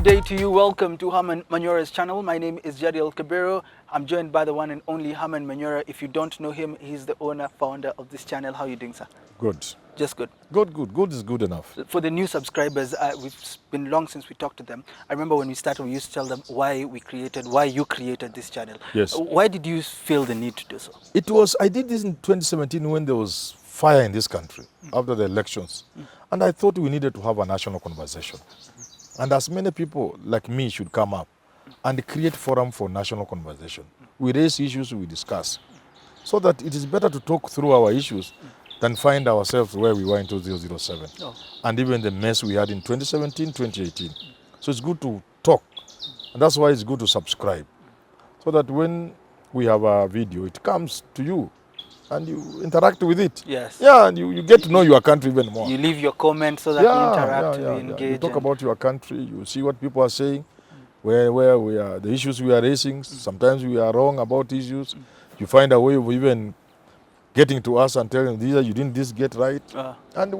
day to you. Welcome to Herman Manyora's channel. My name is Jadiel Kabiro. I'm joined by the one and only Herman Manyora. If you don't know him, he's the owner, founder of this channel. How are you doing, sir? Good. Just good. Good is good enough. For the new subscribers, we've been long since we talked to them. I remember when we started, we used to tell them why you created this channel. Yes. Why did you feel the need to do so? I did this in 2017 when there was fire in this country after the elections. And I thought we needed to have a national conversation. And as many people like me should come up and create forum for national conversation. We raise issues, we discuss. So that it is better to talk through our issues than find ourselves where we were in 2007. Oh. And even the mess we had in 2017, 2018. So it's good to talk. And that's why it's good to subscribe. So that when we have a video, it comes to you and you interact with it. Yes. Yeah, and you get to know your country even more. You leave your comments so that you interact, you engage. You talk about your country, you see what people are saying, where we are, the issues we are raising. Sometimes we are wrong about issues. You find a way of even getting to us and telling these you didn't get right. And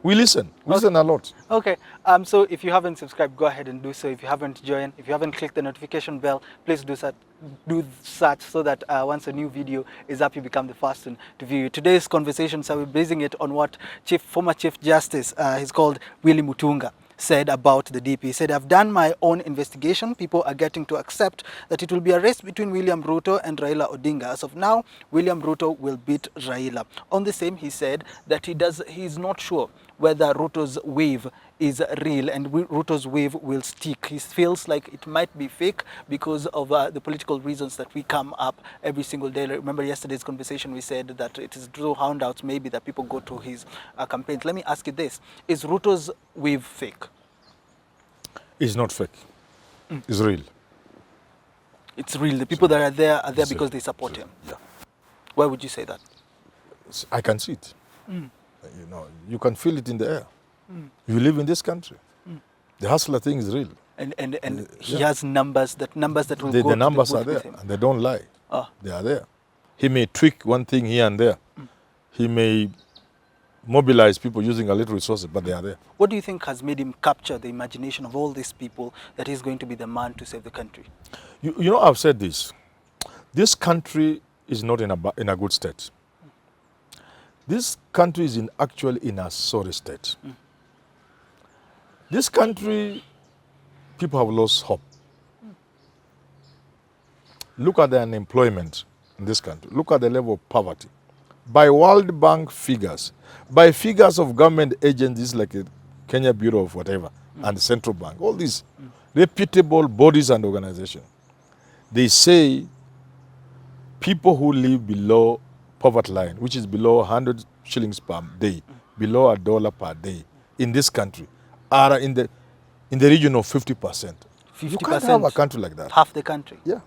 we listen. We listen a lot. Okay. So if you haven't subscribed, go ahead and do so. If you haven't joined, if you haven't clicked the notification bell, please do such so that once a new video is up, you become the first one to view it. Today's conversations, we're basing it on what former Chief Justice, he's called Willy Mutunga, said about the DP. He said, I've done my own investigation. People are getting to accept that it will be a race between William Ruto and Raila Odinga. As of now, William Ruto will beat Raila. On the same, he said that he's not sure whether Ruto's wave is real and Ruto's wave will stick. He feels like it might be fake because of the political reasons that we come up every single day. Remember yesterday's conversation, we said that it is through handouts maybe that people go to his campaigns. Let me ask you this. Is Ruto's wave fake? It's not fake. It's real. It's real. The people that are there because they support him. Yeah. Why would you say that? I can see it. You know, you can feel it in the air. You live in this country. The hustler thing is real. And he has numbers that will go the numbers to the are there, him. and they don't lie. They are there. He may tweak one thing here and there. He may mobilize people using a little resources, but they are there. What do you think has made him capture the imagination of all these people that he's going to be the man to save the country? You know, I've said this. This country is not in a good state. This country is actually in a sorry state. This country, people have lost hope. Look at the unemployment in this country. Look at the level of poverty. By World Bank figures, by figures of government agencies like the Kenya Bureau of whatever, and the Central Bank, all these reputable bodies and organizations, they say people who live below poverty line, which is below 100 shillings per day, below $1 per day in this country, are in the region of 50%. 50%? You can't have a country like that. Half the country. Yeah.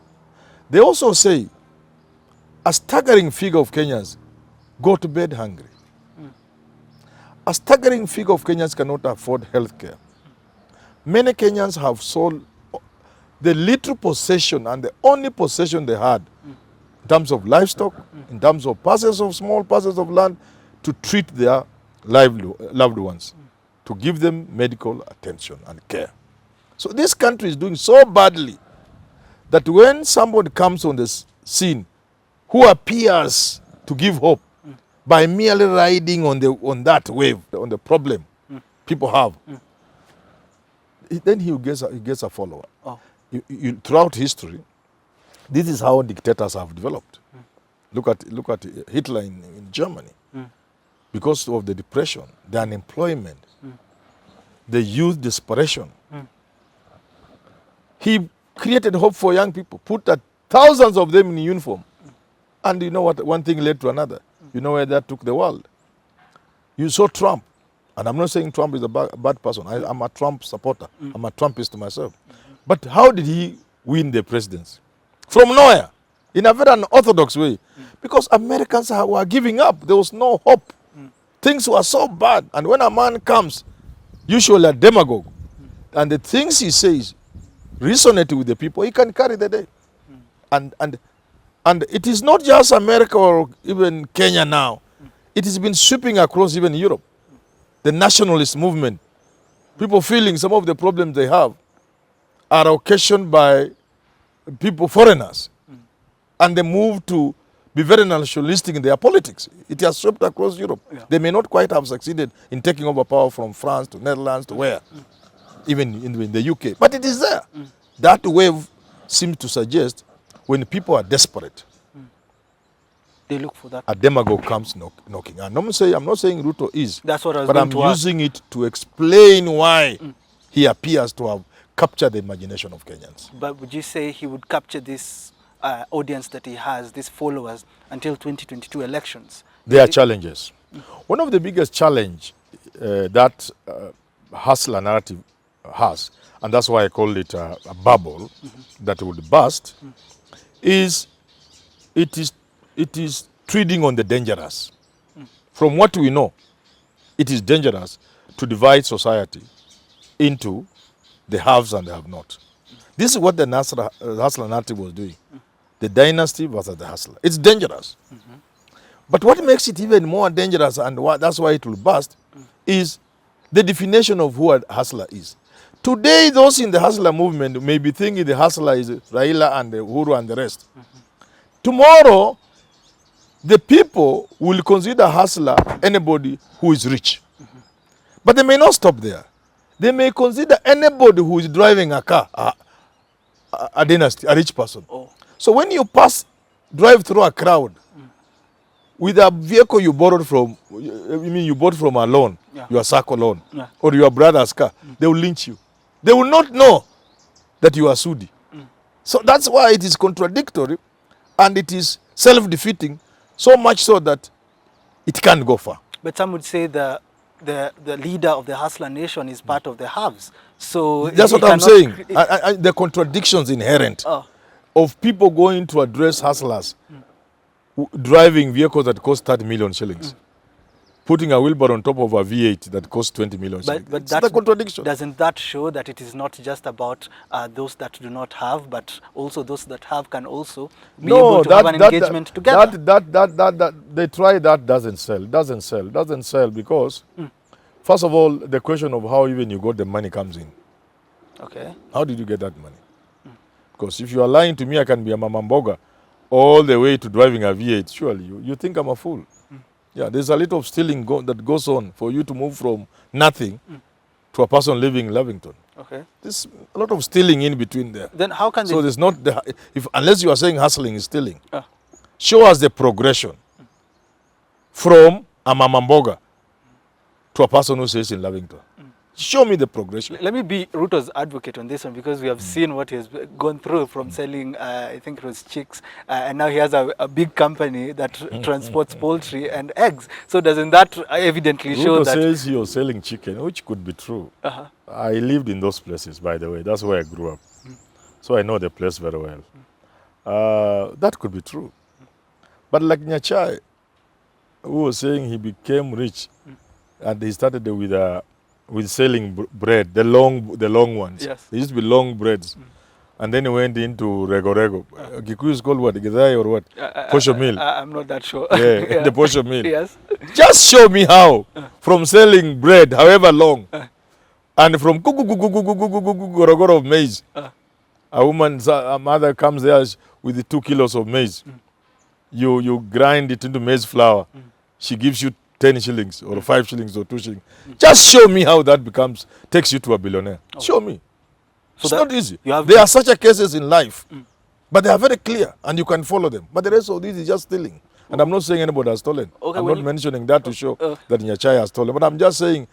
They also say a staggering figure of Kenyans go to bed hungry. A staggering figure of Kenyans cannot afford health care. Many Kenyans have sold the little possession and the only possession they had in terms of livestock, in terms of small parcels of land, to treat their loved ones, to give them medical attention and care. So this country is doing so badly that when somebody comes on the scene who appears to give hope by merely riding on that wave, on the problem people have, then he gets a follower. Throughout history, this is how dictators have developed. Look at Hitler in Germany. Because of the depression, the unemployment, the youth desperation. He created hope for young people, put thousands of them in uniform. And you know what? One thing led to another. You know where that took the world? You saw Trump. And I'm not saying Trump is a bad person. I'm a Trump supporter. I'm a Trumpist myself. But how did he win the presidency? From nowhere. In a very unorthodox way. Because Americans were giving up. There was no hope. Things were so bad. And when a man comes, usually a demagogue, and the things he says resonate with the people, he can carry the day. And it is not just America or even Kenya now. It has been sweeping across even Europe. The nationalist movement, people feeling some of the problems they have, are occasioned by people, foreigners, and they move to be very nationalistic in their politics. It has swept across Europe. Yeah. They may not quite have succeeded in taking over power from France to Netherlands to where, even in the UK. But it is there. That wave seems to suggest when people are desperate, they look for that. a demagogue comes knocking. And I'm not saying Ruto is. That's what I was but going I'm to ask. using it to explain why he appears to have captured the imagination of Kenyans. But would you say he would capture this audience that he has, these followers, until 2022 elections? There are challenges. One of the biggest challenge that hustler narrative has, and that's why I call it a bubble that would burst, is it is treading on the dangerous. From what we know, it is dangerous to divide society into the haves and the have-not. This is what the hustler narrative was doing. The dynasty versus the hustler. It's dangerous. But what makes it even more dangerous, and that's why it will burst, is the definition of who a hustler is. Today, those in the hustler movement may be thinking the hustler is Raila and Uhuru and the rest. Tomorrow, the people will consider hustler anybody who is rich. But they may not stop there. They may consider anybody who is driving a car a dynasty, a rich person. Oh. So when you drive through a crowd with a vehicle you borrowed from, you bought from a loan, your circle loan, or your brother's car, they will lynch you. They will not know that you are Sudi. So that's why it is contradictory and it is self-defeating, so much so that it can't go far. But some would say the leader of the hustler nation is part of the haves. So that's what I'm saying. The contradictions inherent of people going to address hustlers driving vehicles that cost 30 million shillings, putting a wheelbarrow on top of a V8 that costs 20 million shillings. But that's the contradiction. Doesn't that show that it is not just about those that do not have, but also those that have can also be able to have an engagement together? They try that, doesn't sell because, first of all, the question of how even you got the money comes in. Okay. How did you get that money? Because if you are lying to me, I can be a mamamboga all the way to driving a V8. Surely you think I'm a fool. Yeah, there's a little of stealing that goes on for you to move from nothing to a person living in Lavington. Okay. There's a lot of stealing in between there. Then how can so there's not unless you are saying hustling is stealing. Show us the progression from a mamamboga to a person who says in Lavington. Show me the progression. Let me be Ruto's advocate on this one, because we have seen what he has gone through from selling, I think it was chicks, and now he has a big company that transports poultry and eggs. So doesn't that evidently show Ruto that... says he was selling chicken, which could be true. I lived in those places, by the way. That's where I grew up. So I know the place very well. That could be true. But like Nyachai, who was saying he became rich, and he started with selling bread, the long ones. Yes. They used to be long breads. And then he went into Rego. Kikuyu is called what? Githai or what? Posho meal. I'm not that sure. Yeah, the Posho meal. Yes. Just show me how, from selling bread, however long, and from gorogoro of maize, a mother comes there with 2 kilos of maize. You grind it into maize flour. She gives you 10 shillings or 5 shillings or 2 shillings. Just show me how that takes you to a billionaire. Show me. So it's not easy. There are such cases in life, but they are very clear and you can follow them. But the rest of this is just stealing. And I'm not saying anybody has stolen. Okay, I'm not mentioning that to show that Nyachai has stolen. But I'm just saying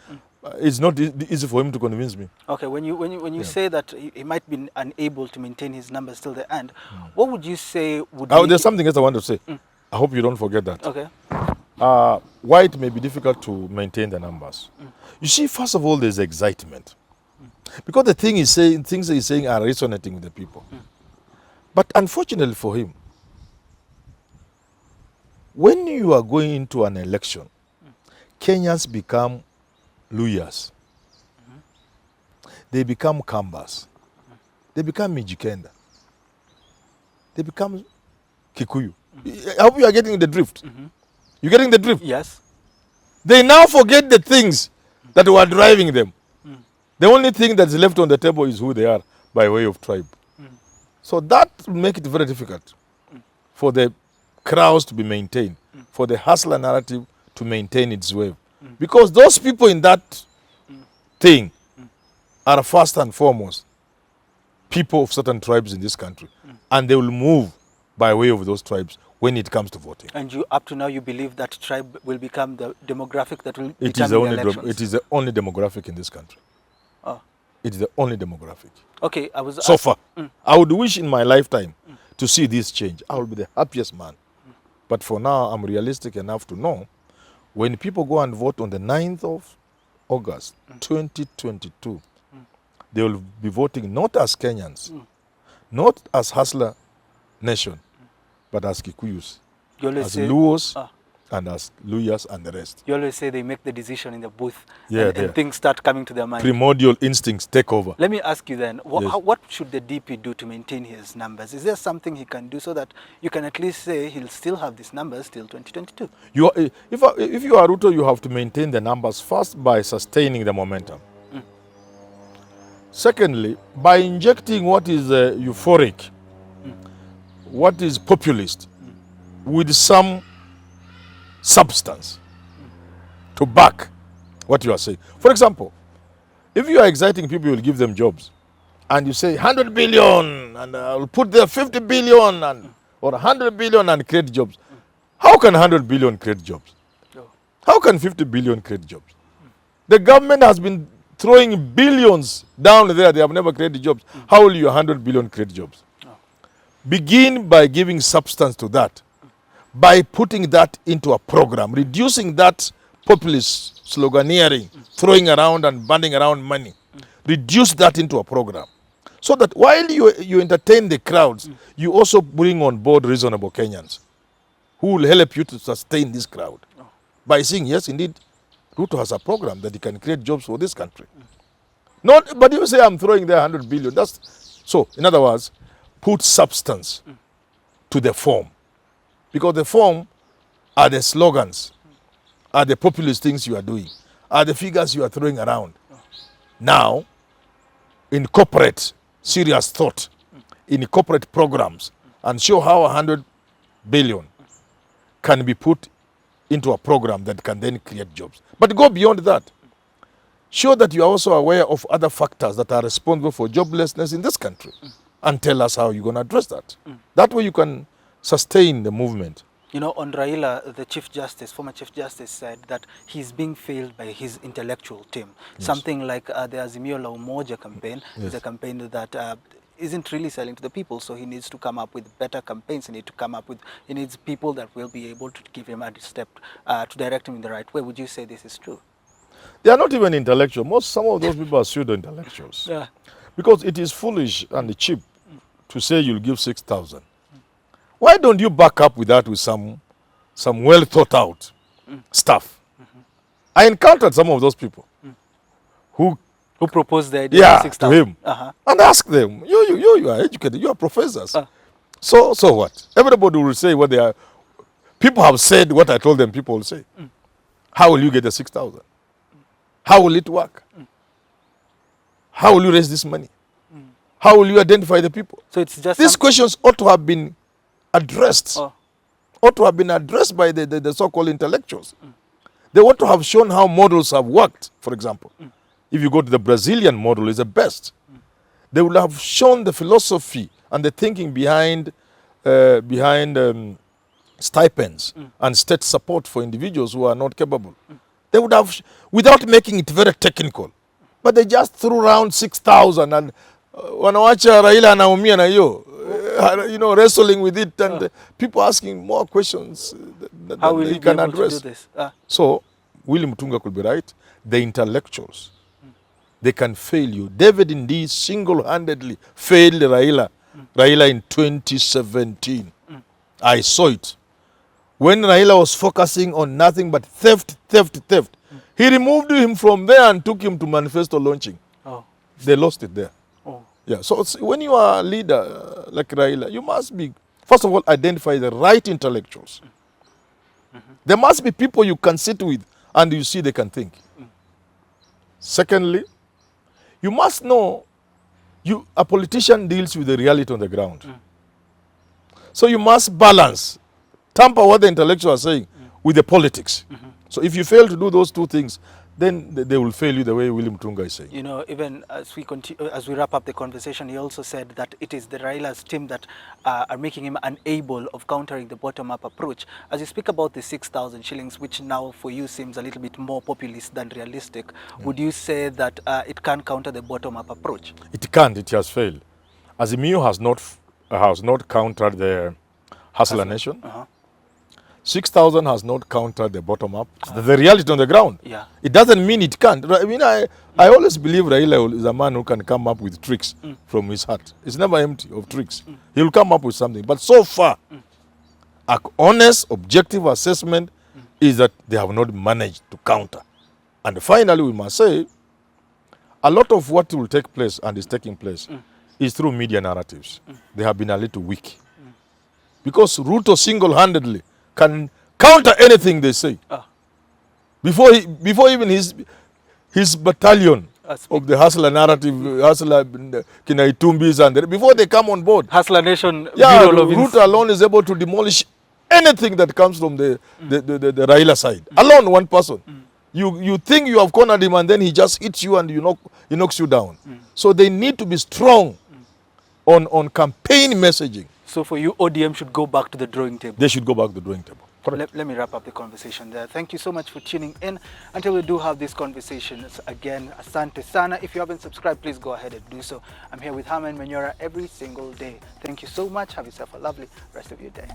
it's not easy for him to convince me. Okay, when you say that he might be unable to maintain his numbers till the end, what would you say would be... There's something else I want to say. I hope you don't forget that. Okay. Why it may be difficult to maintain the numbers. You see, first of all, there's excitement. Because the things he's saying are resonating with the people. But unfortunately for him, when you are going into an election, Kenyans become lawyers. They become Kambas. They become Mijikenda. They become Kikuyu. I hope you are getting the drift. You getting the drift? Yes. They now forget the things that were driving them. The only thing that's left on the table is who they are. But by way of tribe. So that will make it very difficult for the crowds to be maintained, for the hustler narrative to maintain its wave. Because those people in that thing are first and foremost people of certain tribes in this country. And they will move by way of those tribes when it comes to voting. And you, up to now, you believe that tribe will become the demographic that will It determine the elections? it is the only demographic in this country. Oh. It is the only demographic. Okay, I was... So far. I would wish in my lifetime to see this change. I will be the happiest man. But for now, I'm realistic enough to know when people go and vote on the 9th of August, 2022, they will be voting not as Kenyans, not as hustler nation, but as Kikuyus, as Luos, and as Luyas and the rest. You always say they make the decision in the booth, Yeah, and things start coming to their mind. Primordial instincts take over. Let me ask you then, Yes. what should the DP do to maintain his numbers? Is there something he can do so that you can at least say he'll still have these numbers till 2022? If you are Ruto, you have to maintain the numbers first by sustaining the momentum. Secondly, by injecting what is euphoric, what is populist, with some substance to back what you are saying. For example, if you are exciting people, you will give them jobs. And you say 100 billion, and I'll put there 50 billion, or 100 billion and create jobs. How can 100 billion create jobs? How can 50 billion create jobs? The government has been throwing billions down there. They have never created jobs. How will your 100 billion create jobs? Begin by giving substance to that, by putting that into a program, reducing that populist sloganeering, throwing around and banding around money. Reduce that into a program. So that while you entertain the crowds, you also bring on board reasonable Kenyans who will help you to sustain this crowd by saying, yes, indeed, Ruto has a program that he can create jobs for this country. Not, but you say, I'm throwing there 100 billion. So, in other words, put substance to the form. Because the form are the slogans, are the populist things you are doing, are the figures you are throwing around. Now, incorporate serious thought, incorporate programs, and show how 100 billion can be put into a program that can then create jobs. But go beyond that. Show that you are also aware of other factors that are responsible for joblessness in this country. And tell us how you're going to address that. That way you can sustain the movement. You know, on Raila, the Chief Justice, former Chief Justice, said that he's being failed by his intellectual team. Yes. Something like the Azimio La Umoja campaign is a campaign that isn't really selling to the people, so he needs to come up with better campaigns. He needs people that will be able to give him a step, to direct him in the right way. Would you say this is true? They are not even intellectual. Some of those people are pseudo-intellectuals. Yeah. Because it is foolish and cheap to say you'll give 6,000. Why don't you back up with that with some well thought out stuff? I encountered some of those people who proposed the idea of 6,000 to him and ask them, you are educated, you are professors. So what? Everybody will say what they are. People have said what I told them people will say. How will you get the 6,000? How will it work? How will you raise this money? How will you identify the people? So it's just these questions ought to have been addressed. Ought to have been addressed by the so-called intellectuals. They ought to have shown how models have worked, for example. If you go to the Brazilian model, it's the best. They will have shown the philosophy and the thinking behind stipends and state support for individuals who are not capable. They would have, without making it very technical. But they just threw around 6,000 and wanawacha Raila anaumia na hiyo, wrestling with it, and people asking more questions that they can address. So, William Mutunga could be right. The intellectuals, they can fail you. David indeed single-handedly failed Raila in 2017. I saw it. When Raila was focusing on nothing but theft, he removed him from there and took him to manifesto launching. They lost it there. Yeah. So when you are a leader like Raila, you must be, first of all, identify the right intellectuals. There must be people you can sit with and you see they can think. Secondly, you must know a politician deals with the reality on the ground. So you must balance, tamper what the intellectuals are saying with the politics. So if you fail to do those two things, then they will fail you the way William Tunga is saying. You know, even as we continue, as we wrap up the conversation, he also said that it is the Raila's team that are making him unable of countering the bottom-up approach. As you speak about the 6,000 shillings, which now for you seems a little bit more populist than realistic, would you say that it can counter the bottom-up approach? It can't. It has failed. Azimio has not countered the Hustler Nation. 6,000 has not countered the bottom up. The reality on the ground. Yeah. It doesn't mean it can't. I mean, I always believe Raila is a man who can come up with tricks from his heart. It's never empty of tricks. He'll come up with something. But so far, an honest, objective assessment is that they have not managed to counter. And finally, we must say, a lot of what will take place and is taking place is through media narratives. They have been a little weak. Because Ruto single-handedly can counter anything they say. Before even his battalion of the Hustler narrative, Hustler Kinaitumbis, and before they come on board. Hustler Nation. Yeah, Ruto alone is able to demolish anything that comes from the Raila side. Alone, one person. You think you have cornered him, and then he just hits you and he knocks you down. So they need to be strong on campaign messaging. So for you, ODM should go back to the drawing table. They should go back to the drawing table. Let me wrap up the conversation there. Thank you so much for tuning in. Until we do have these conversations again, asante sana. If you haven't subscribed, please go ahead and do so. I'm here with Herman Manyora every single day. Thank you so much. Have yourself a lovely rest of your day.